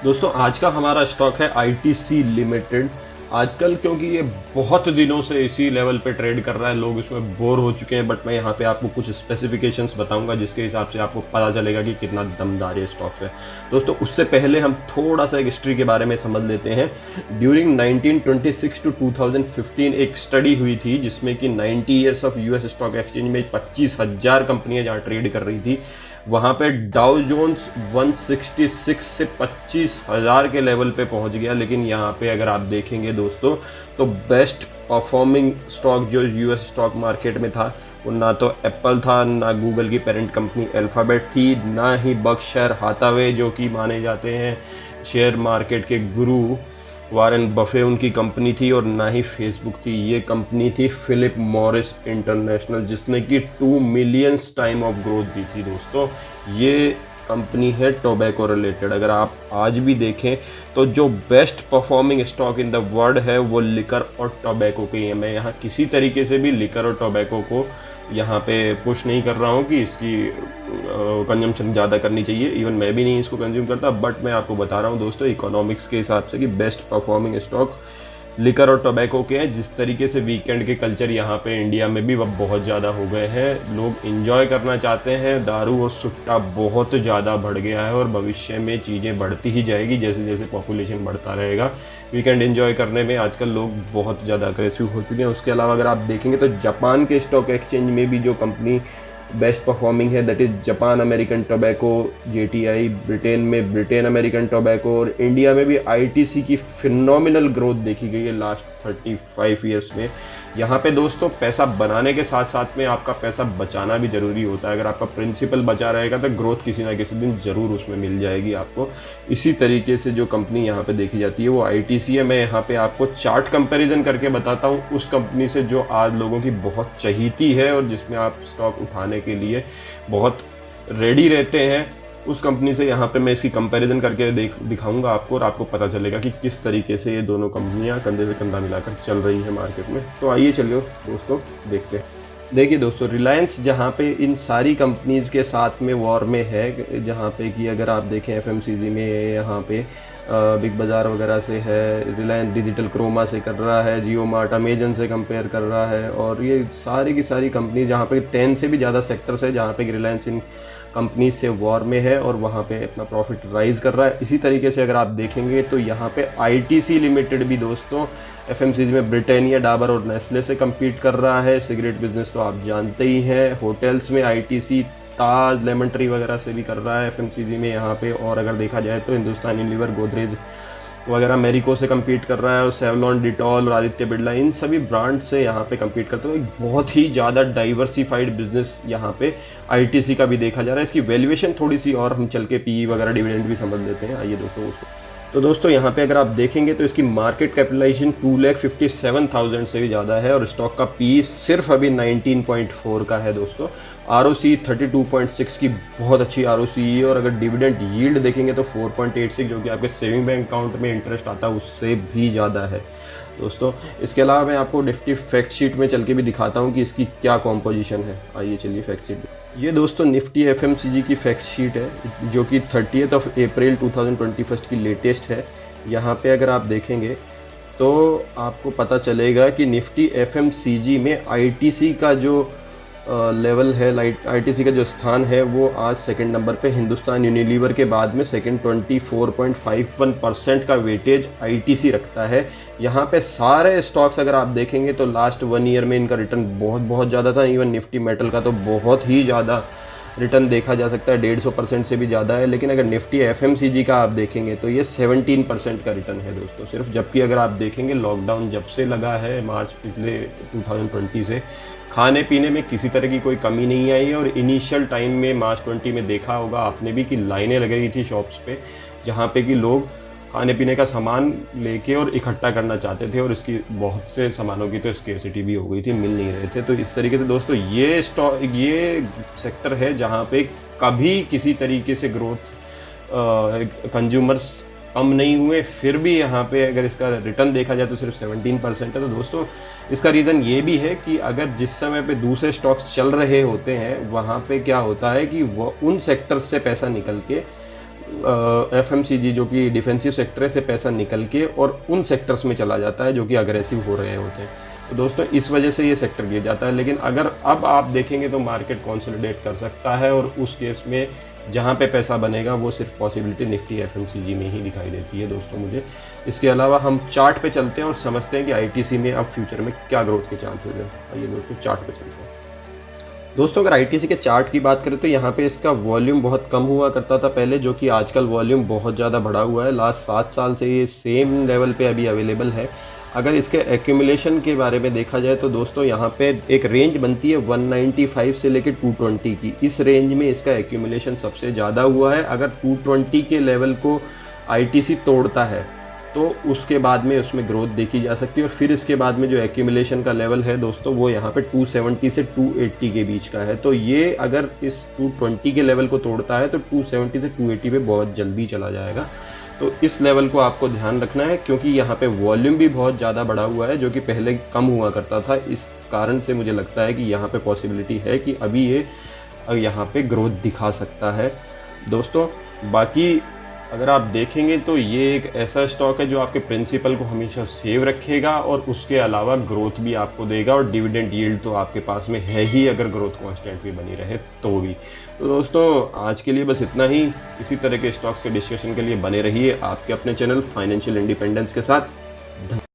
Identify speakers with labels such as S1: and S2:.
S1: दोस्तों आज का हमारा स्टॉक है आईटीसी लिमिटेड। आजकल क्योंकि ये बहुत दिनों से इसी लेवल पे ट्रेड कर रहा है, लोग इसमें बोर हो चुके हैं, बट मैं यहाँ पे आपको कुछ स्पेसिफिकेशंस बताऊंगा जिसके हिसाब से आपको पता चलेगा कि कितना दमदार ये स्टॉक है। दोस्तों उससे पहले हम थोड़ा सा एक हिस्ट्री के बारे में समझ लेते हैं। ड्यूरिंग 1926 टू 2015 एक स्टडी हुई थी जिसमें कि 90 years of US stock exchange में 25,000 कंपनियां जहाँ ट्रेड कर रही थी, वहाँ पे डाउ जोन्स 166 से 25,000 के लेवल पे पहुँच गया। लेकिन यहाँ पे अगर आप देखेंगे दोस्तों तो बेस्ट परफॉर्मिंग स्टॉक जो यूएस स्टॉक मार्केट में था वो ना तो एप्पल था, ना गूगल की पेरेंट कंपनी अल्फाबेट थी, ना ही बर्कशायर हाथावे जो कि माने जाते हैं शेयर मार्केट के गुरु वारेन बफे उनकी कंपनी थी, और ना ही फेसबुक थी। ये कंपनी थी फिलिप मॉरिस इंटरनेशनल जिसने कि 2 मिलियंस टाइम ऑफ ग्रोथ दी थी। दोस्तों ये कंपनी है टोबैको रिलेटेड। अगर आप आज भी देखें तो जो best performing stock in the world है वो लिकर और टोबैको के ही है। मैं यहाँ किसी तरीके से भी लिकर और टोबैको को यहाँ पे पुश नहीं कर रहा हूँ कि इसकी कंजम्पशन ज़्यादा करनी चाहिए, इवन मैं भी नहीं इसको कंज्यूम करता, बट मैं आपको बता रहा हूँ दोस्तों इकोनॉमिक्स के हिसाब से कि बेस्ट परफॉर्मिंग स्टॉक लिकर और टोबैको के हैं। जिस तरीके से वीकेंड के कल्चर यहाँ पे इंडिया में भी वह बहुत ज़्यादा हो गए हैं, लोग एंजॉय करना चाहते हैं, दारू और सुट्टा बहुत ज़्यादा बढ़ गया है और भविष्य में चीज़ें बढ़ती ही जाएगी जैसे जैसे पॉपुलेशन बढ़ता रहेगा। वीकेंड एंजॉय करने में आजकल लोग बहुत ज़्यादा अग्रेसिव हो चुके हैं। उसके अलावा अगर आप देखेंगे तो जापान के स्टॉक एक्सचेंज में भी जो कंपनी बेस्ट परफॉर्मिंग है that is Japan American tobacco JTI, Britain में ब्रिटेन अमेरिकन टोबैको, और इंडिया में भी आईटीसी की फिनोमिनल ग्रोथ देखी गई है लास्ट 35 ईयर्स में। यहाँ पे दोस्तों पैसा बनाने के साथ साथ में आपका पैसा बचाना भी ज़रूरी होता है। अगर आपका प्रिंसिपल बचा रहेगा तो ग्रोथ किसी ना किसी दिन ज़रूर उसमें मिल जाएगी आपको। इसी तरीके से जो कंपनी यहाँ पे देखी जाती है वो आईटीसी है। मैं यहाँ पे आपको चार्ट कंपैरिजन करके बताता हूँ उस कंपनी से जो आज लोगों की बहुत चहीती है और जिसमें आप स्टॉक उठाने के लिए बहुत रेडी रहते हैं। उस कंपनी से यहाँ पे मैं इसकी कंपैरिजन करके दिखाऊंगा आपको, और आपको पता चलेगा कि किस तरीके से ये दोनों कंपनियाँ कंधे से कंधा मिलाकर चल रही है मार्केट में। तो आइए चलिए दोस्तों देखते हैं। देखिए दोस्तों रिलायंस जहाँ पे इन सारी कंपनीज़ के साथ में वॉर में है, जहाँ पे कि अगर आप देखें एफएमसीजी में यहाँ पे बिग बाज़ार वगैरह से है, रिलायंस डिजिटल क्रोमा से कर रहा है, जियो मार्ट अमेजन से कंपेयर कर रहा है, और ये सारी की सारी कंपनी जहाँ पे 10 से भी ज़्यादा सेक्टर्स है जहाँ पे रिलायंस इन कंपनी से वॉर में है और वहाँ पे अपना प्रॉफिट राइज कर रहा है। इसी तरीके से अगर आप देखेंगे तो यहाँ पे आईटीसी लिमिटेड भी दोस्तों एफएमसीजी में ब्रिटानिया, डाबर और नेस्ले से कम्पीट कर रहा है। सिगरेट बिजनेस तो आप जानते ही हैं। होटल्स में आईटीसी ताज, लेमन ट्री वगैरह से भी कर रहा है एफएमसीजी में यहाँ पे। और अगर देखा जाए तो हिंदुस्तान यूनिलीवर, गोदरेज वगैरह मेरिको से कम्पीट कर रहा है, और सेवलॉन, डिटॉल और आदित्य बिरला इन सभी ब्रांड से यहाँ पे कम्पीट करते हुए एक बहुत ही ज़्यादा डाइवर्सिफाइड बिजनेस यहाँ पे आईटीसी का भी देखा जा रहा है। इसकी वैल्यूएशन थोड़ी सी और हम चल के पी वगैरह डिविडेंड भी समझ लेते हैं। आइए दोस्तों उसको तो दोस्तों यहाँ पे अगर आप देखेंगे तो इसकी मार्केट कैपिटलाइजेशन 2,57,000 से भी ज़्यादा है और स्टॉक का पी सिर्फ अभी 19.4 का है दोस्तों। आरओसी 32.6 की बहुत अच्छी आरओसी है, और अगर डिविडेंड यील्ड देखेंगे तो 4.86 जो कि आपके सेविंग बैंक अकाउंट में इंटरेस्ट आता है उससे भी ज़्यादा है दोस्तों। इसके अलावा मैं आपको निफ्टी फैक्ट शीट में चल के भी दिखाता हूँ कि इसकी क्या कॉम्पोजिशन है। आइए चलिए फैक्ट शीट। ये दोस्तों निफ्टी एफएमसीजी की फैक्ट शीट है जो कि 30 अप्रैल 2021 की लेटेस्ट है। यहाँ पे अगर आप देखेंगे तो आपको पता चलेगा कि निफ्टी एफएमसीजी में आईटीसी का जो लेवल है, आईटीसी का जो स्थान है वो आज सेकंड नंबर पे हिंदुस्तान यूनिलीवर के बाद में सेकंड 24.51% का वेटेज आईटीसी रखता है। यहाँ पे सारे स्टॉक्स अगर आप देखेंगे तो लास्ट 1 ईयर में इनका रिटर्न बहुत ज़्यादा था। इवन निफ्टी मेटल का तो बहुत ही ज़्यादा रिटर्न देखा जा सकता है, 150% से भी ज़्यादा है। लेकिन अगर निफ्टी एफएमसीजी का आप देखेंगे तो ये 17% का रिटर्न है दोस्तों सिर्फ। जबकि अगर आप देखेंगे लॉकडाउन जब से लगा है मार्च पिछले 2020 से, खाने पीने में किसी तरह की कोई कमी नहीं आई है। और इनिशियल टाइम में मार्च 20 में देखा होगा आपने भी कि लाइनें लग रही थी शॉप्स पे, जहाँ पे कि लोग खाने पीने का सामान लेके और इकट्ठा करना चाहते थे, और इसकी बहुत से सामानों की तो स्केर्सिटी भी हो गई थी, मिल नहीं रहे थे। तो इस तरीके से दोस्तों ये सेक्टर है जहाँ पे कभी किसी तरीके से ग्रोथ कंज्यूमर्स कम नहीं हुए, फिर भी यहाँ पे अगर इसका रिटर्न देखा जाए तो सिर्फ 17% है। तो दोस्तों इसका रीज़न ये भी है कि अगर जिस समय पे दूसरे स्टॉक्स चल रहे होते हैं वहाँ पे क्या होता है कि वो उन सेक्टर्स से पैसा निकल के FMCG जो कि डिफेंसिव सेक्टर है से पैसा निकल के और उन सेक्टर्स में चला जाता है जो कि अग्रेसिव हो रहे होते हैं। तो दोस्तों इस वजह से ये सेक्टर गिर जाता है। लेकिन अगर अब आप देखेंगे तो मार्केट कंसोलिडेट कर सकता है, और उस केस में जहाँ पे पैसा बनेगा वो सिर्फ पॉसिबिलिटी निफ्टी FMCG में ही दिखाई देती है दोस्तों मुझे। इसके अलावा हम चार्ट पे चलते हैं और समझते हैं कि ITC में अब फ्यूचर में क्या ग्रोथ के चांसेस है। आइए दोस्तों चार्ट पे चलते हैं। दोस्तों अगर ITC के चार्ट की बात करें तो यहाँ पे इसका वॉल्यूम बहुत कम हुआ करता था पहले, जो कि आजकल वॉल्यूम बहुत ज़्यादा बढ़ा हुआ है। लास्ट 7 साल से ये सेम लेवल पे अभी अवेलेबल है। अगर इसके एक्यूमुलेशन के बारे में देखा जाए तो दोस्तों यहाँ पे एक रेंज बनती है 195 से लेकर 220 की। इस रेंज में इसका एक्यूमुलेशन सबसे ज़्यादा हुआ है। अगर 220 के लेवल को ITC तोड़ता है तो उसके बाद में उसमें ग्रोथ देखी जा सकती है, और फिर इसके बाद में जो एक्यूमुलेशन का लेवल है दोस्तों वो यहाँ पे 270 से 280 के बीच का है। तो ये अगर इस 220 के लेवल को तोड़ता है तो 270 से 280 पे बहुत जल्दी चला जाएगा। तो इस लेवल को आपको ध्यान रखना है, क्योंकि यहाँ पे वॉल्यूम भी बहुत ज़्यादा बढ़ा हुआ है जो कि पहले कम हुआ करता था। इस कारण से मुझे लगता है कि यहाँ पे पॉसिबिलिटी है कि अभी ये यहाँ पे ग्रोथ दिखा सकता है दोस्तों। बाकी अगर आप देखेंगे तो ये एक ऐसा स्टॉक है जो आपके प्रिंसिपल को हमेशा सेव रखेगा और उसके अलावा ग्रोथ भी आपको देगा, और डिविडेंड यील्ड तो आपके पास में है ही अगर ग्रोथ कांस्टेंट भी बनी रहे तो भी। तो दोस्तों आज के लिए बस इतना ही। इसी तरह के स्टॉक से डिस्कशन के लिए बने रहिए आपके अपने चैनल फाइनेंशियल इंडिपेंडेंस के साथ।